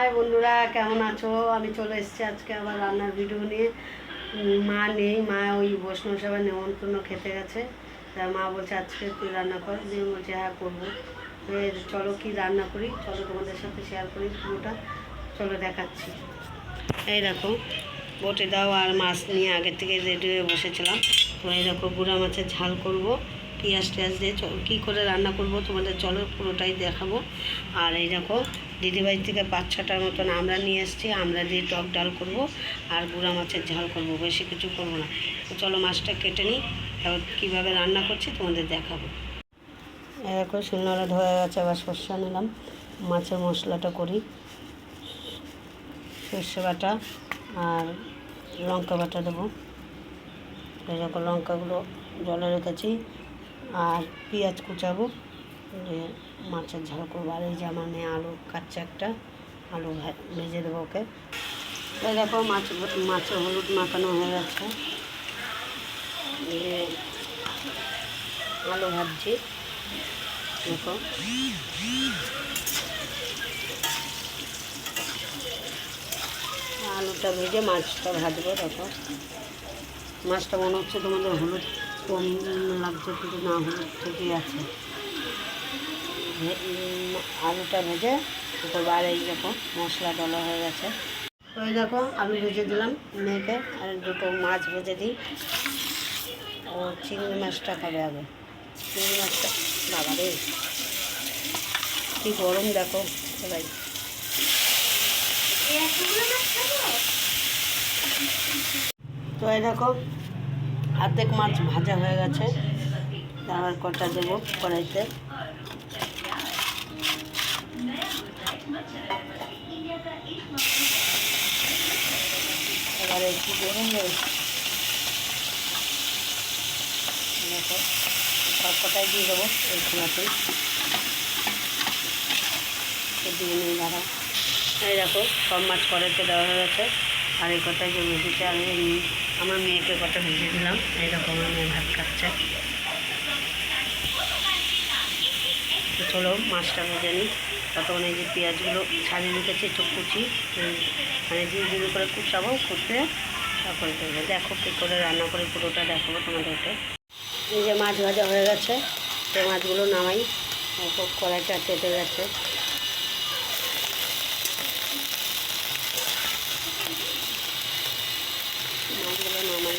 High বন্ধুরা, কেমন আছো? আমি চলে এসেছি আজকে আবার রান্নার ভিডিও নিয়ে। মা নেই, মা ওই বৈষ্ণব সভায় নেমন্তন্ন খেতে গেছে। তা মা বলছে আজকে তুই রান্না কর, দিয়ে বলছে হ্যাঁ করবো। চলো কি রান্না করি, চলো তোমাদের সাথে শেয়ার করি পুরোটা। চলো দেখাচ্ছি। এই দেখো বটে দাও আর মাছ নিয়ে আগের থেকে রেডি হয়ে বসেছিলাম। তো এই দেখো গুঁড়া মাছের ঝাল করব, পেঁয়াজ টেয়াজ দিয়ে কী করে রান্না করব তোমাদের চলো পুরোটাই দেখাবো। আর এই দেখো দিদিবাড়ি থেকে 5-6টার মতন আমরা নিয়ে এসেছি, আমরা দিয়ে টক ডাল করব আর গুঁড়া মাছের ঝাল করব, বেশি কিছু করব না। তো চলো মাছটা কেটে নিই, তারপর কীভাবে রান্না করছি তোমাদের দেখাবো। দেখো শিলনোড়া ধোয়া গেছে, আবার সর্ষে নিলাম, মাছের মশলাটা করি। সর্ষে বাটা আর লঙ্কা বাটা দেবো। এরকম লঙ্কাগুলো জলে রেখেছি আর পেঁয়াজ কুচাবো, যে মাছের ঝাল করবো। আর এই যে আমার মেয়ে আলু কাটছে, একটা আলু ভেজে দেবো ওকে। এই দেখো মাছে হলুদ মাখানো হয়ে গেছে, যে আলু ভাজছি। দেখো আলুটা ভেজে মাছটা ভাজবো। দেখো মাছটা মনে হচ্ছে তোমাদের হলুদ কম লাগছে, কিন্তু না, হলুদ ঠিকই আছে। আলুটা ভেজে করবো। আর এই দেখো মশলা ডলা হয়ে গেছে। তো এই দেখো আলু ভেজে দিলাম মেয়েকে, আর দুটো মাছ ভেজে দিই। ও চিংড়ি মাছটা খাবে আগে, চিংড়ি মাছটা। বাবা রে কী গরম দেখো সবাই। তো এই দেখো অর্ধেক মাছ ভাজা হয়ে গেছে, আবার কটা দেবো কড়াইতে। এবার একটু গরম দেখো সব কটাই দিয়ে দেবো এই খোলাতেই দিয়ে নিয়ে দাঁড়াও। এই দেখো সব মাছ কড়াইতে দেওয়া হয়ে গেছে, আর এই কটাই যে ভেজেছে আমি আমার মেয়েকে কটা ভেজে দিলাম। এই দেখো আমার মেয়ে ভাত খাচ্ছে। চলো মাছটা ভেজে নিই, ততক্ষণ এই যে পেঁয়াজগুলো ছাড়িয়ে রেখেছি একটু কুচি, মানে জিরে করে কুচাবো, কুচে তারপরে দেবো। দেখো কী করে রান্না করে পুরোটা দেখাবো তোমাদেরকে। এই যে মাছ ভাজা হয়ে গেছে, তো মাছগুলো নামাই। কড়াইটা তেতে গেছে, মাছগুলো নামাই।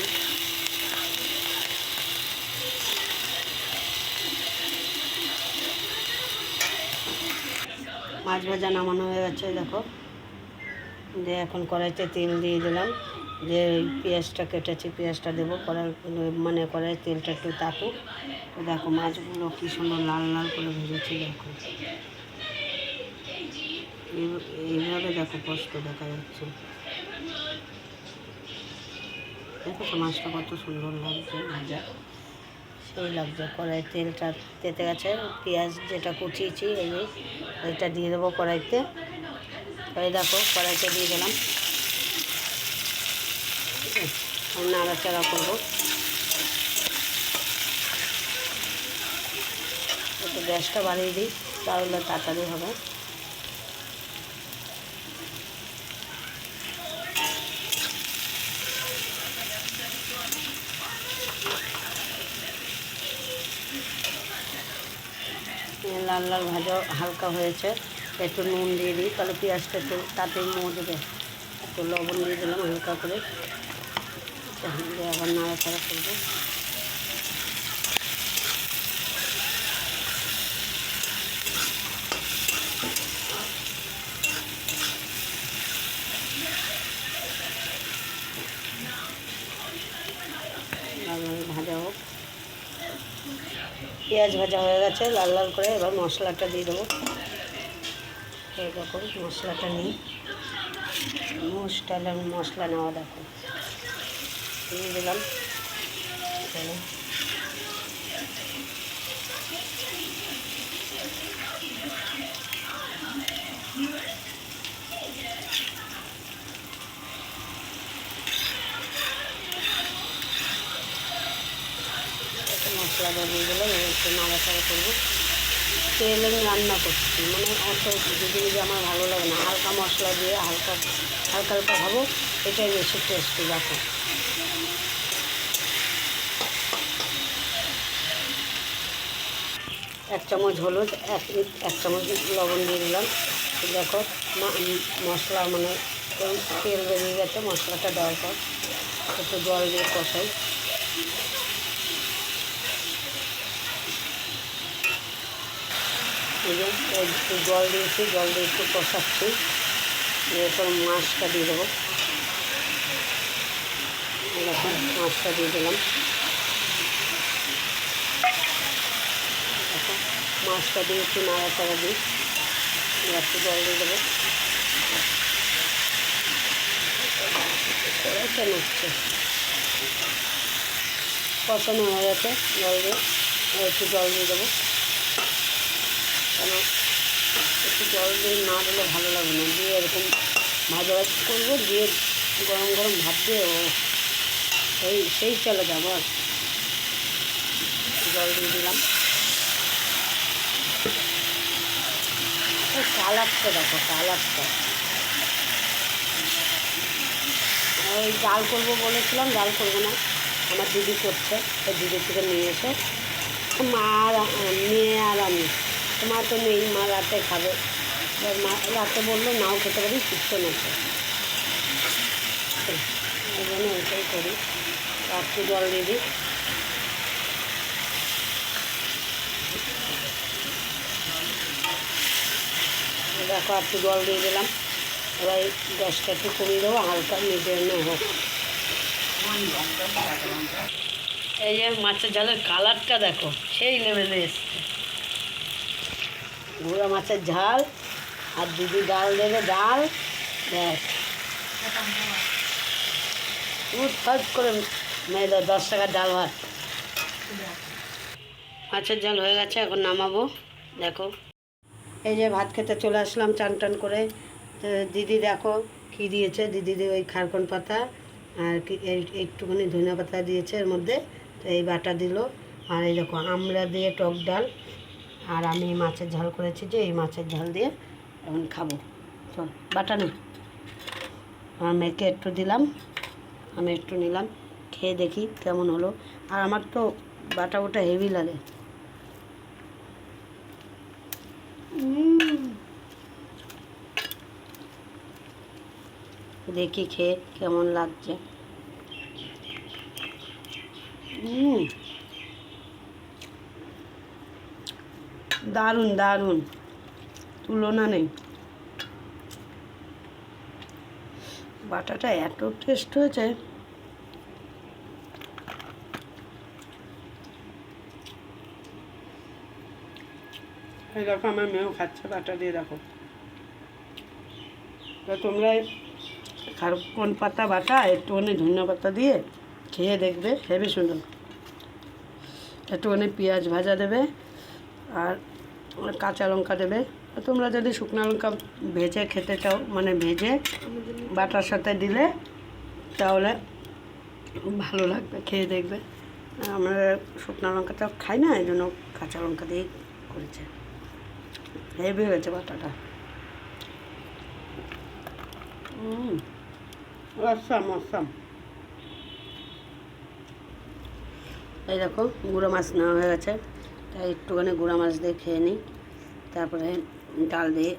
মাছ ভাজা নামানো হয়ে গেছে দেখো। দিয়ে এখন কড়াইতে তেল দিয়ে দিলাম, যে পেঁয়াজটা কেটেছি পেঁয়াজটা দেবো। মানে কড়াই তেলটা একটু তাতুক। তো দেখো মাছগুলো কী সুন্দর লাল লাল করে ভেজেছি। দেখো এইভাবে দেখো কষ্ট দেখা যাচ্ছে। দেখো তো মাছটা কত সুন্দর লাগছে ভাজা, সেই লাগছে। কড়াই তেলটা তেতে গেছে, পেঁয়াজ যেটা কুচিয়েছি এইটা দিয়ে দেবো কড়াইতে। এই দেখো কড়াইতে দিয়ে দিলাম, নাড়াচাড়া করবো। একটু গ্যাসটা বাড়িয়ে দিই, তাহলে তাড়াতাড়ি হবে। লাল লাল ভাজা হালকা হয়েছে, একটু নুন দিয়ে দিই, তাহলে পেঁয়াজটা একটু তাতেই মজবে। একটু লবণ দিয়ে দিলাম হালকা করে, দিয়ে আবার নাড়াচাড়া করবো। ভাজা হোক, পেঁয়াজ ভাজা হয়ে গেছে লাল লাল করে। এবার মশলাটা দিয়ে দেবো। এইরকম মশলাটা নিই, স্টাইলের মশলা নেওয়া দেখো, দিয়ে দিলাম। মশলাটা দিয়ে দিলাম, একটু নাড়াচাড়া করবো। তেলে রান্না করছি, মানে অত যদি আমার ভালো লাগে না, হালকা মশলা দিয়ে হালকা হালকা হালকা খাবো, এটাই বেশি টেস্টি। দেখো এক চামচ হলুদ, এক চামচ লবণ দিয়ে দিলাম। দেখো মশলা মানে তেল বেরিয়ে গেছে মশলাটা দেওয়ার পর। একটু জল দিয়ে কষাই। একটু জল দিয়েছি, জল দিয়ে একটু কষাচ্ছি। এরপর মাছটা দিয়ে দেবো। এরকম মাছটা দিয়ে দিলাম। এখন মাছটা দিয়ে একটু নাড়াচাড়া দিই। একটু জল দিয়ে দেবো। কেন হচ্ছে কষানো হয়ে গেছে, জল দিয়ে একটু জল দিয়ে দেবো। কেন একটু জল দিয়ে না দিলে ভালো লাগবে না। দিয়ে এরকম ভাজা ভাজ করবো, দিয়ে গরম গরম ভাত দিয়ে সেই চলে যাবো। আর জল দিয়ে দিলাম। কালারটা দেখো, কালারটা ওই ডাল করবো বলেছিলাম, ডাল করবো না, আমার দিদি করছে। ওই দিদি থেকে নিয়ে এসে মা আর মেয়ে আর আমি, মা তো নেই, মা রাতে খাবে। মা রাতে বললো নাও খেতে পারি, সুস্থ নয়, ওই জন্য ওইটাই করি। একটু জল দিয়ে দিই। দেখো একটু জল দিয়ে দিলাম। এবার গ্যাসটা একটু কমিয়ে দেবো, হালকা মিডিয়ামে হোক। এই যে মাছের ঝালের কালারটা দেখো, সেই লেভেলে এসছে। গুঁড়া মাছের ঝাল আর দিদি ডাল দেবে, ডাল ব্যাস ফার্স্ট করে মেয়ে 10 টাকার ডাল ভাত। মাছের ঝাল হয়ে গেছে, এখন নামাবো। দেখো এই যে ভাত খেতে চলে আসলাম চান টান করে। তো দিদি দেখো কী দিয়েছে, দিদি ওই খারকন পাতা আর একটুখানি ধনিয়া পাতা দিয়েছে এর মধ্যে। তো এই বাটা দিল। আর এই দেখো আমড়া দিয়ে টক ডাল। আর আমি মাছের ঝাল করেছি, যে এই মাছের ঝাল দিয়ে এখন খাবো। চল বাটা নে। আমার মেয়েকে একটু দিলাম, আমি একটু নিলাম, খেয়ে দেখি কেমন হলো। আর আমার তো বাটা ওটা হেভি লাগে। দেখি খেয়ে কেমন লাগছে। দারুণ দারুণ, তুলনা নেই। বাটাটা এত টেস্ট হয়েছে। এই দেখো আমার মেয়েও খাচ্ছে বাটা দিয়ে। দেখো তো তোমরা খারকন পাতা বাটা একটুখানি ধনিয়া পাতা দিয়ে খেয়ে দেখবে, হেবি সুন্দর। একটুখানি পেঁয়াজ ভাজা দেবে আর কাঁচা লঙ্কা দেবে। তোমরা যদি শুকনো লঙ্কা ভেজে খেতে চাও, মানে ভেজে বাটার সাথে দিলে, তাহলে ভালো লাগবে, খেয়ে দেখবে। আমরা শুকনো লঙ্কাটা খাই না, এই জন্য কাঁচা লঙ্কা দিয়েই করেছে। হেভি হয়েছে বাটাটা। Awesome awesome. এই দেখো গুঁড়ো মাছ নেওয়া হয়ে গেছে, তাই একটুখানি গুঁড়ো মাছ দিয়ে খেয়ে নিই, তারপরে ডাল দিয়ে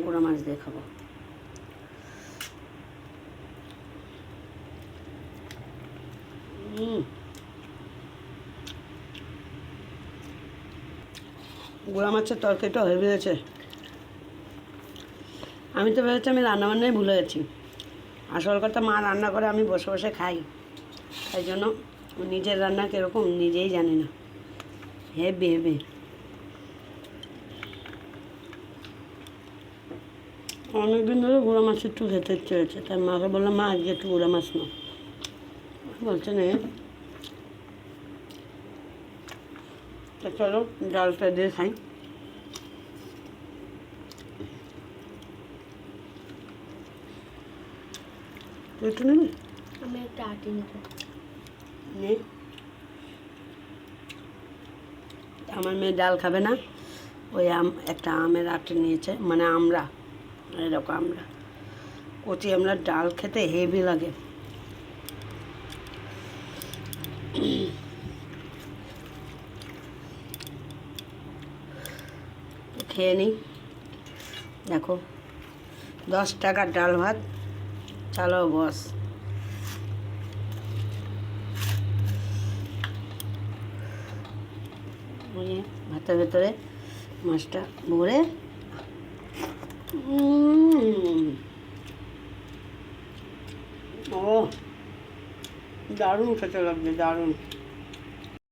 গুঁড়ো মাছ দিয়ে খাবো। গুঁড়া মাছের তরকারিটা হয়ে গেছে। আমি তো ভেবেছি আমি রান্নাবান্নাই ভুলে গেছি। আসল কথা মা রান্না করে, আমি বসে বসে খাই, তাই জন্য নিজের রান্না কীরকম নিজেই জানি না। Heavy heavy. অনেকদিন ধরে গুঁড়া মাছ একটু খেতে ইচ্ছে হয়েছে, তাই মাকে বললাম মা আজকে একটু গুঁড়া মাছ নাও। বলছে নে। তো চলো ডালটা দিয়ে খাই। একটু নেবে? আমি একটা আটি নেব। আমার মেয়ে ডাল খাবে না, ওই একটা আমের আটে নিয়েছে, মানে আমরা এরকম আমরা কচি আমলার ডাল খেতে হেভি লাগে। খেয়ে নিই। দেখো 10 টাকার ডাল ভাত, চলো বস। ভাতের ভেতরে মাছটা ভরে ও দারুণ খেতে লাগবে, দারুণ।